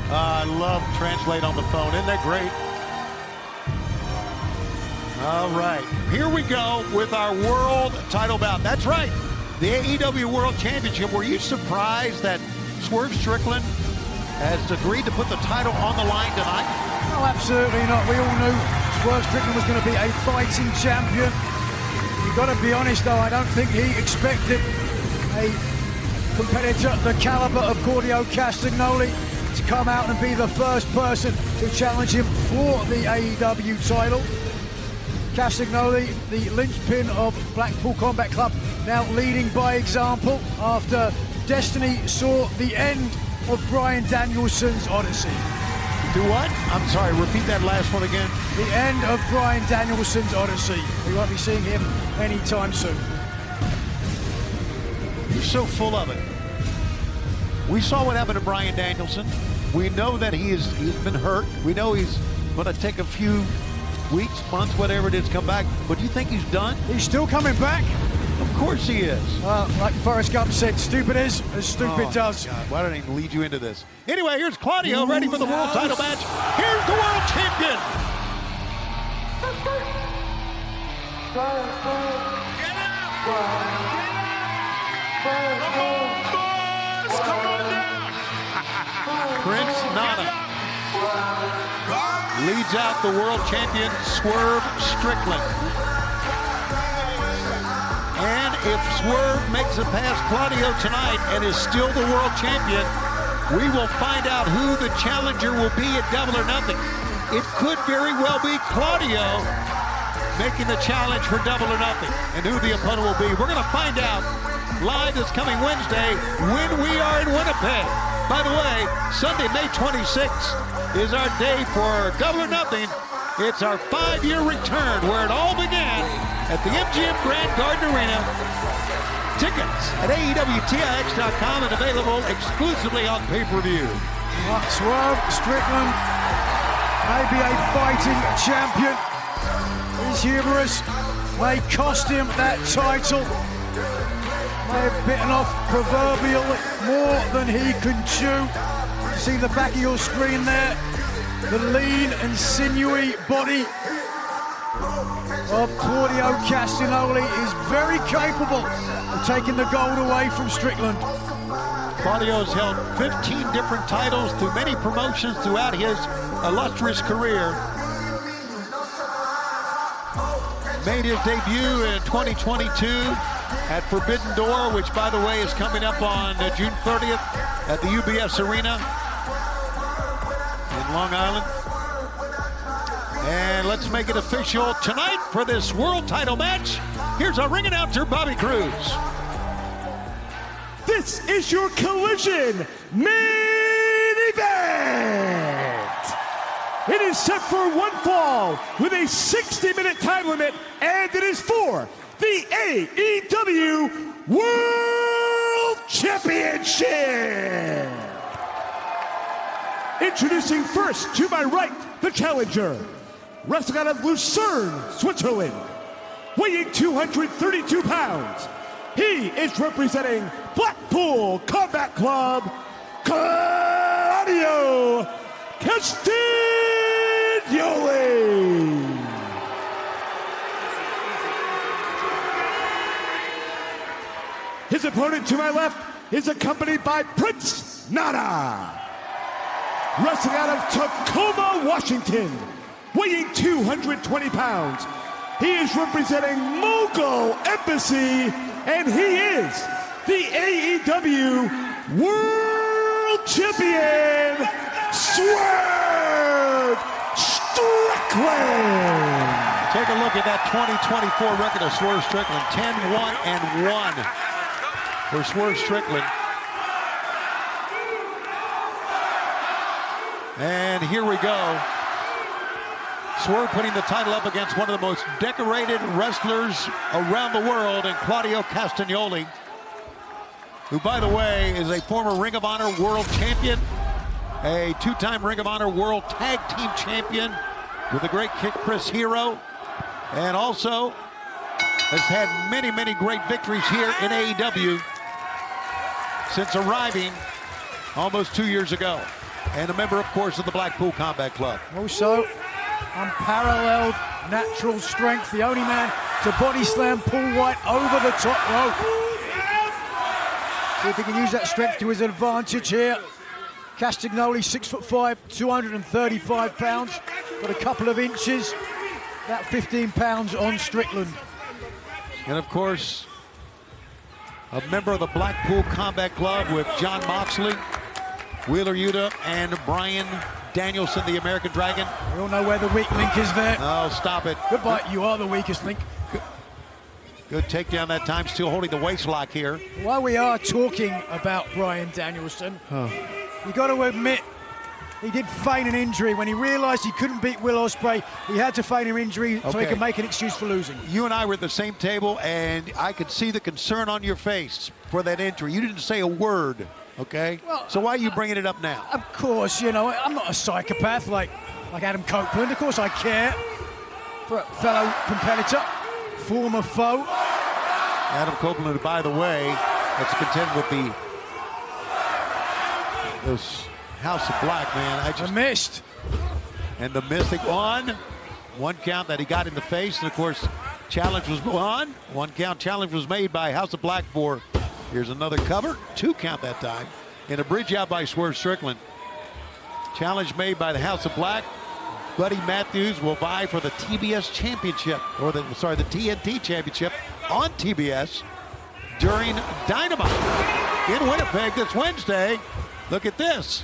I love Translate on the phone. Isn't that great? All right, here we go with our world title bout. That's right, the AEW World Championship. Were you surprised that Swerve Strickland has agreed to put the title on the line tonight? Oh, absolutely not. We all knew Swerve Strickland was going to be a fighting champion. You've got to be honest, though, I don't think he expected a competitor the caliber of Claudio Castagnoli to come out and be the first person to challenge him for the AEW title. Castagnoli, the linchpin of Blackpool Combat Club, now leading by example after Destiny saw the end of Bryan Danielson's Odyssey. Do what? I'm sorry, repeat that last one again. The end of Bryan Danielson's Odyssey. We won't be seeing him anytime soon. You're so full of it. We saw what happened to Bryan Danielson. We know that he's been hurt. We know he's going to take a few weeks, months, whatever it is, come back. But do you think he's done? He's still coming back. Of course he is. Like Forrest Gump said, stupid is as stupid does. God, why don't I even lead you into this? Anyway, here's Claudio ready for the world title match. Here's the world champion. Prince Nana leads out the world champion, Swerve Strickland. And if Swerve makes it past Claudio tonight and is still the world champion, we will find out who the challenger will be at Double or Nothing. It could very well be Claudio making the challenge for Double or Nothing, and who the opponent will be. We're going to find out live this coming Wednesday when we are in Winnipeg. By the way, Sunday, May 26th is our day for Double or Nothing. It's our 5-year return where it all began at the MGM Grand Garden Arena. Tickets at AEWTIX.com and available exclusively on pay-per-view. Swerve Strickland may be a fighting champion. His humorous may cost him that title. May have bitten off proverbially more than he can chew. You see the back of your screen there. The lean and sinewy body of Claudio Castagnoli is very capable of taking the gold away from Strickland. Claudio's held 15 different titles through many promotions throughout his illustrious career. Made his debut in 2022 at Forbidden Door, which, by the way, is coming up on June 30th at the UBS Arena in Long Island. And let's make it official tonight for this world title match. Here's our ring announcer, Bobby Cruz. This is your Collision main event. It is set for one fall with a 60-minute time limit, and it is for the AEW World Championship. Introducing first, to my right, the challenger. Wrestling out of Lucerne, Switzerland. Weighing 232 pounds. He is representing Blackpool Combat Club, Claudio Castagnoli. His opponent to my left is accompanied by Prince Nana. Wrestling out of Tacoma, Washington, weighing 220 pounds. He is representing Mogul Embassy, and he is the AEW World Champion, Swerve Strickland. Take a look at that 2024 record of Swerve Strickland, 10-1-1 for Swerve Strickland. And here we go. Swerve putting the title up against one of the most decorated wrestlers around the world in Claudio Castagnoli, who, by the way, is a former Ring of Honor World Champion, a two-time Ring of Honor World Tag Team Champion with the great Kid Chris Hero, and also has had many, many great victories here in AEW since arriving almost 2 years ago. and a member, of course, of the Blackpool Combat Club. Also, unparalleled natural strength, the only man to body slam Paul White over the top rope. See if he can use that strength to his advantage here. Castagnoli, 6'5", 235 pounds, got a couple of inches, about 15 pounds on Strickland. And of course, a member of the Blackpool Combat Club with John Moxley, Wheeler Yuta, and Bryan Danielson, the American Dragon. We all know where the weak link is there. Oh, stop it. Goodbye, you are the weakest link. Good takedown that time, still holding the waist lock here. While we are talking about Bryan Danielson, you got to admit, he did feign an injury. When he realized he couldn't beat Will Ospreay, he had to feign an injury so he could make an excuse for losing. You and I were at the same table, and I could see the concern on your face for that injury. You didn't say a word, okay? Well, so why are you bringing it up now? Of course, you know, I'm not a psychopath like Adam Copeland. Of course I care for a fellow competitor, former foe. Adam Copeland, by the way, has to contend with those House of Black, man. I missed. And the mystic one count that he got in the face, and of course, challenge was on. 1 count challenge was made by House of Black for, here's another cover, 2 count that time. And a bridge out by Swerve Strickland. Challenge made by the House of Black. Buddy Matthews will vie for the TBS Championship, or the TNT Championship on TBS during Dynamite in Winnipeg this Wednesday. Look at this.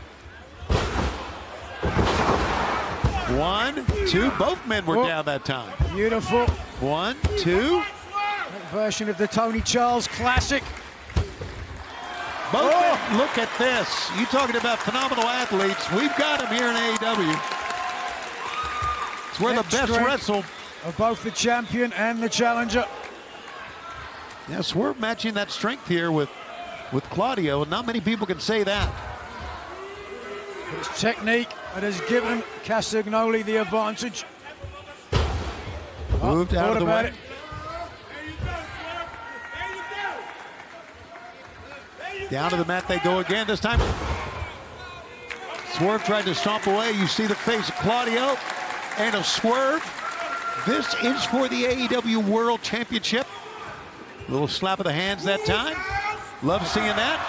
1, 2, both men were down that time. Beautiful. 1, 2. That version of the Tony Charles Classic. Both men, look at this. You talking about phenomenal athletes. We've got them here in AEW. It's where the best wrestle. Of both the champion and the challenger. Yes, we're matching that strength here with Claudio. Not many people can say that. It's technique that has given Castagnoli the advantage. Moved out of the way. Down to the mat they go again. This time, Swerve tried to stomp away. You see the face of Claudio and a Swerve. This is for the AEW World Championship. Little slap of the hands that time. Love seeing that.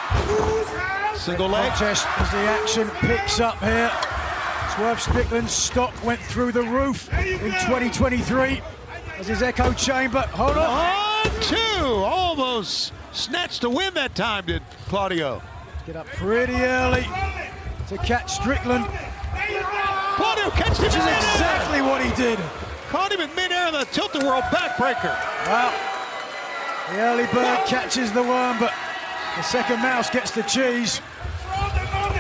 Single leg. Contest as the action picks up here. Swerve Strickland's stock went through the roof in 2023 as his echo chamber. Hold on. 1, 2. Almost snatched the win that time, did Claudio. Get up pretty early to catch Strickland. Claudio catches him. Which is exactly what he did. Caught him in midair on the tilt-a-whirl backbreaker. Well, the early bird catches the worm, but the second mouse gets the cheese.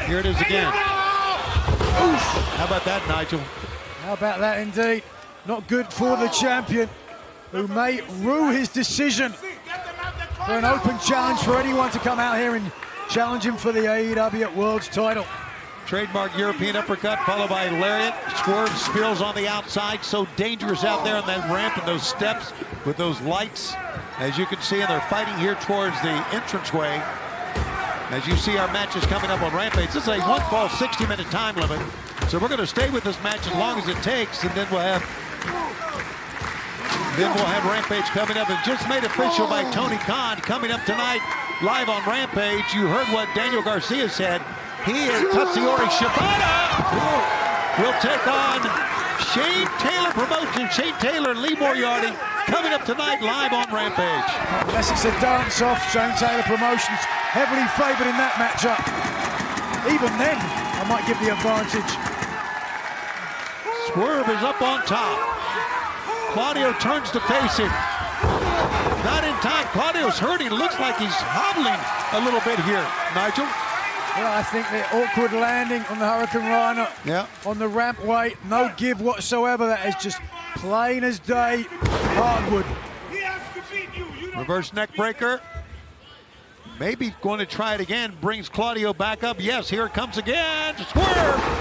Here it is again. Oof. How about that, Nigel? How about that indeed? Not good for the champion, who may rue his decision for an open challenge for anyone to come out here and challenge him for the AEW World's title. Trademark European uppercut followed by lariat. Swerve spills on the outside. So dangerous out there on that ramp and those steps with those lights. As you can see, and they're fighting here towards the entranceway. As you see our matches coming up on Rampage. This is a 1 fall, 60-minute time limit. So we're going to stay with this match as long as it takes, and then we'll have Rampage coming up. And just made official by Tony Khan coming up tonight live on Rampage. You heard what Daniel Garcia said. He and Katsuyori Shibata will take on Shane Taylor Promotions. Shane Taylor and Lee Moriarty coming up tonight live on Rampage. Unless it's a dance-off, Shane Taylor Promotions heavily favored in that matchup. Even then, I might give the advantage. Swerve is up on top. Claudio turns to face him. Not in time. Claudio's hurting. Looks like he's hobbling a little bit here, Nigel. Well, I think the awkward landing on the Hurricane Rana on the rampway, no give whatsoever. That is just plain as day hardwood. Reverse neck breaker. Maybe going to try it again. Brings Claudio back up. Yes, here it comes again. Swerve.